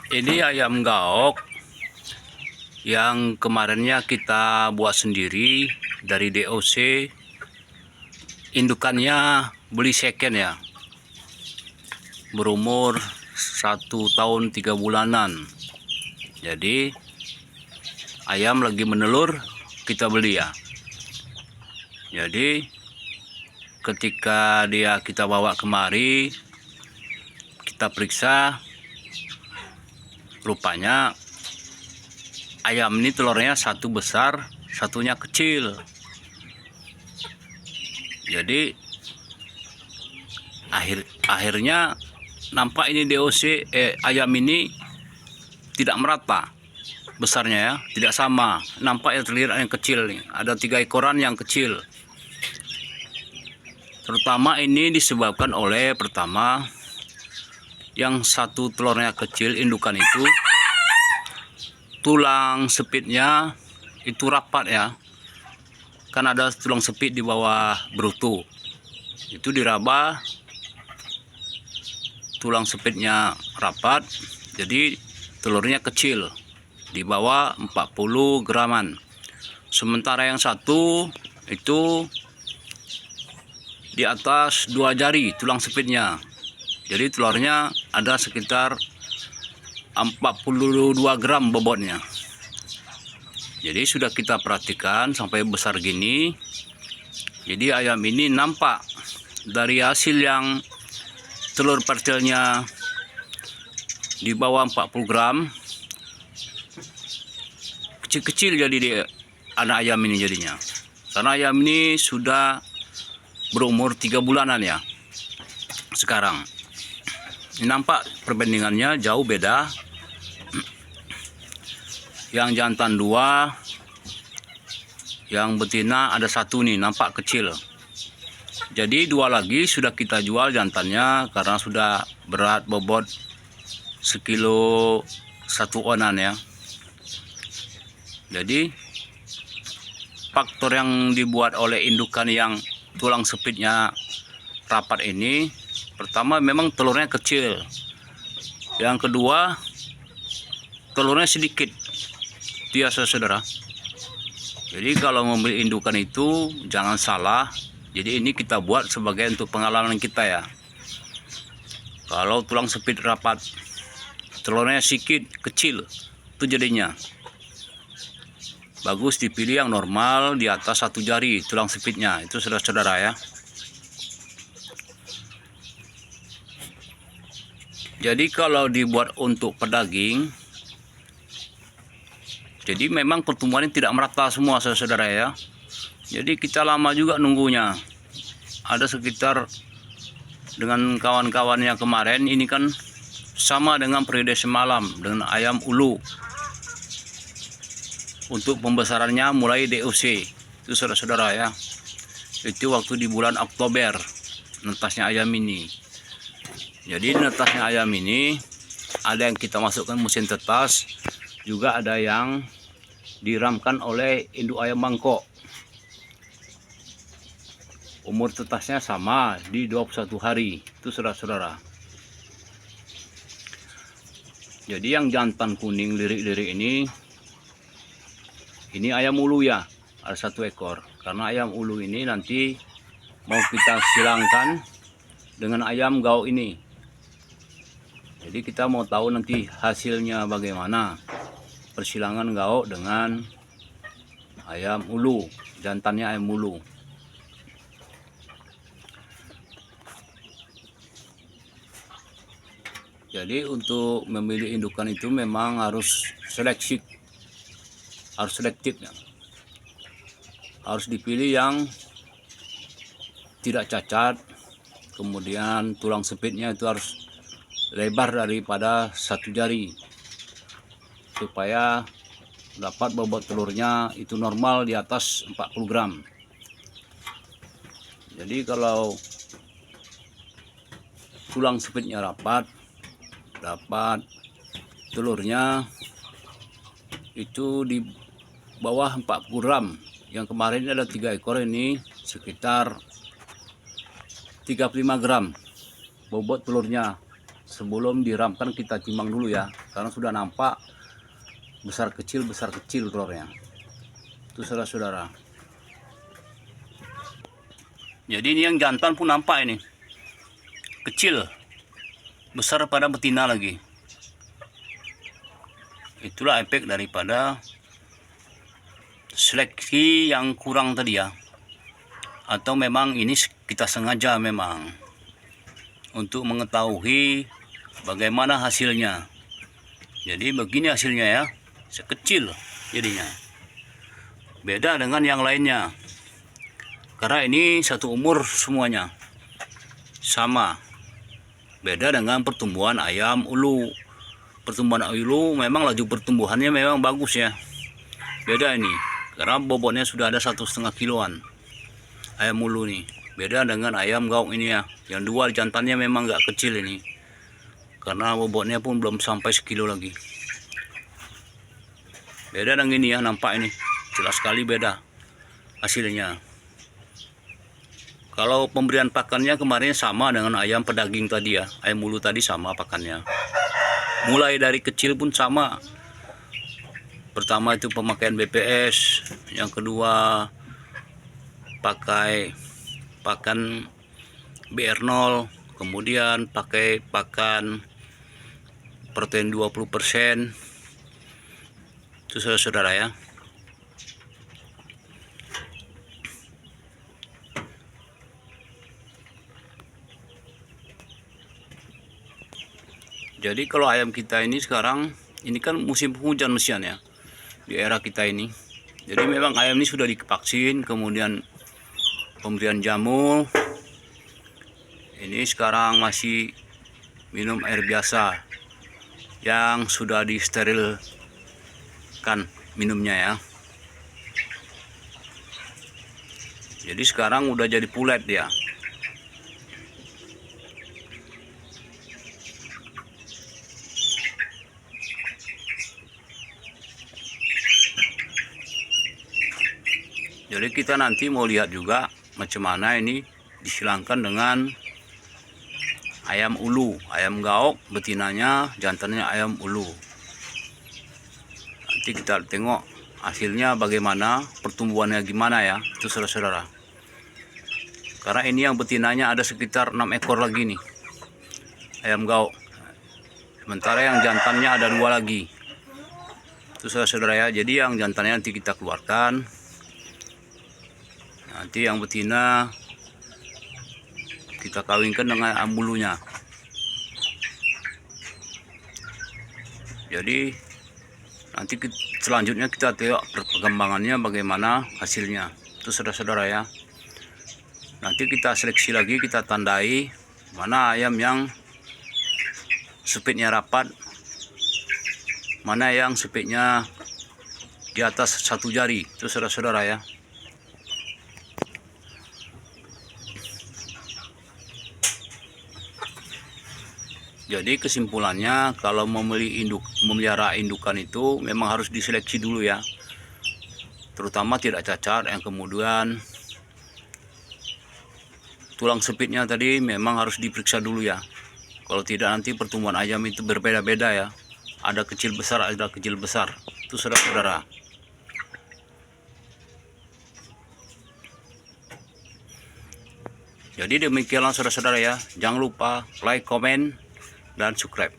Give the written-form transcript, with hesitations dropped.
Ini ayam gaok yang kemarinnya kita buat sendiri dari DOC. Indukannya beli second ya, berumur 1 tahun 3 bulanan. Jadi ayam lagi menelur, kita beli ya. Jadi ketika kita bawa kemari, kita periksa, rupanya ayam ini telurnya satu besar, satunya kecil. Jadi akhirnya nampak ini DOC ayam ini tidak merata besarnya ya, tidak sama. Nampak ya, terlihat yang kecil nih, ada 3 ekoran yang kecil. Terutama ini disebabkan oleh pertama, yang satu telurnya kecil, indukan itu tulang sepitnya itu rapat ya, kan ada tulang sepit di bawah berutu, itu diraba, tulang sepitnya rapat, jadi telurnya kecil, di bawah 40 graman. Sementara yang satu itu di atas 2 jari tulang sepitnya, jadi telurnya ada sekitar 42 gram bobotnya. Jadi sudah kita perhatikan sampai besar gini. Jadi ayam ini nampak dari hasil yang telur pertilnya di bawah 40 gram, kecil-kecil jadi dia, anak ayam ini jadinya. Karena ayam ini sudah berumur 3 bulanan ya sekarang. Ini nampak perbandingannya jauh beda. Yang jantan 2, yang betina ada 1 nih, nampak kecil. Jadi 2 lagi sudah kita jual jantannya karena sudah berat bobot sekilo 1 onan ya. Jadi faktor yang dibuat oleh indukan yang tulang sepitnya rapat ini, pertama memang telurnya kecil, yang kedua telurnya sedikit ya saudara. Jadi kalau membeli indukan itu jangan salah. Jadi ini kita buat sebagai untuk pengalaman kita ya. Kalau tulang sepit rapat, telurnya sedikit kecil, itu jadinya bagus dipilih yang normal di atas 1 jari tulang sepitnya, itu saudara-saudara ya. Jadi kalau dibuat untuk pedaging, jadi memang pertumbuhannya tidak merata semua saudara ya. Jadi kita lama juga nunggunya. Ada sekitar, dengan kawan-kawannya kemarin ini kan sama dengan periode semalam dengan ayam ulu. Untuk pembesarannya mulai DOC, itu saudara-saudara ya. Itu waktu di bulan Oktober netasnya ayam ini. Jadi netasnya ayam ini ada yang kita masukkan mesin tetas, juga ada yang diramkan oleh induk ayam Bangkok. Umur tetasnya sama di 21 hari, itu saudara-saudara. Jadi yang jantan kuning lirik-lirik ini ayam ulu ya, ada 1 ekor. Karena ayam ulu ini nanti mau kita silangkan dengan ayam gaok ini. Jadi kita mau tahu nanti hasilnya bagaimana persilangan gaok dengan ayam ulu, jantannya ayam ulu. Jadi untuk memilih indukan itu memang harus selektif ya. Harus dipilih yang tidak cacat, kemudian tulang sepitnya itu harus lebar daripada 1 jari supaya dapat bobot telurnya itu normal di atas 40 gram. Jadi kalau tulang sepitnya rapat, dapat telurnya itu di bawah 40 gram. Yang kemarin ada 3 ekor ini sekitar 35 gram bobot telurnya. Sebelum diramkan kita timbang dulu ya, Sekarang sudah nampak besar kecil telurnya. Itu saudara-saudara. Jadi ini yang jantan pun nampak ini. Kecil. Besar pada betina lagi. Itulah efek daripada seleksi yang kurang tadi ya. Atau memang ini kita sengaja memang untuk mengetahui bagaimana hasilnya. Jadi begini hasilnya ya, sekecil jadinya. Beda dengan yang lainnya. Karena ini satu umur semuanya. Sama. Beda dengan pertumbuhan ayam ulu. Pertumbuhan ulu memang laju pertumbuhannya memang bagus ya. Beda ini. Karena bobotnya sudah ada 1,5 kiloan. Ayam ulu nih. Beda dengan ayam gauk ini ya. Yang dua jantannya memang nggak kecil ini. Karena bobotnya pun belum sampai sekilo lagi. Beda dengan ini ya, nampak ini. Jelas sekali beda hasilnya. Kalau pemberian pakannya kemarin sama dengan ayam pedaging tadi ya. Ayam ulu tadi sama pakannya. Mulai dari kecil pun sama. Pertama itu pemakaian BPS. Yang kedua pakai pakan BR0. Kemudian pakai pakan protein 20%. Itu saudara-saudara ya. Jadi kalau ayam kita ini sekarang, ini kan musim penghujan mesian ya, di era kita ini. Jadi memang ayam ini sudah divaksin, kemudian pemberian jamu. Ini sekarang masih minum air biasa yang sudah disterilkan minumnya ya. Jadi sekarang udah jadi pulet dia. Jadi kita nanti mau lihat juga macam mana ini disilangkan dengan ayam ulu, ayam gaok betinanya, jantannya ayam ulu. Nanti kita tengok hasilnya bagaimana, pertumbuhannya gimana ya, itu saudara-saudara. Karena ini yang betinanya ada sekitar 6 ekor lagi nih, ayam gaok. Sementara yang jantannya ada 2 lagi. Itu saudara-saudara ya. Jadi yang jantannya nanti kita keluarkan. Nanti yang betina kita kawinkan dengan ayam ulunya. Jadi nanti selanjutnya kita tengok perkembangannya bagaimana hasilnya. Itu saudara-saudara ya. Nanti kita seleksi lagi, kita tandai mana ayam yang supitnya rapat, mana yang supitnya di atas 1 jari. Itu saudara-saudara ya. Jadi kesimpulannya, kalau memelihara indukan itu memang harus diseleksi dulu ya. Terutama tidak cacat, yang kemudian tulang sepitnya tadi memang harus diperiksa dulu ya. Kalau tidak nanti pertumbuhan ayam itu berbeda-beda ya. Ada kecil besar, ada kecil besar. Itu saudara-saudara. Jadi demikianlah saudara-saudara ya. Jangan lupa like, komen, dan subscribe.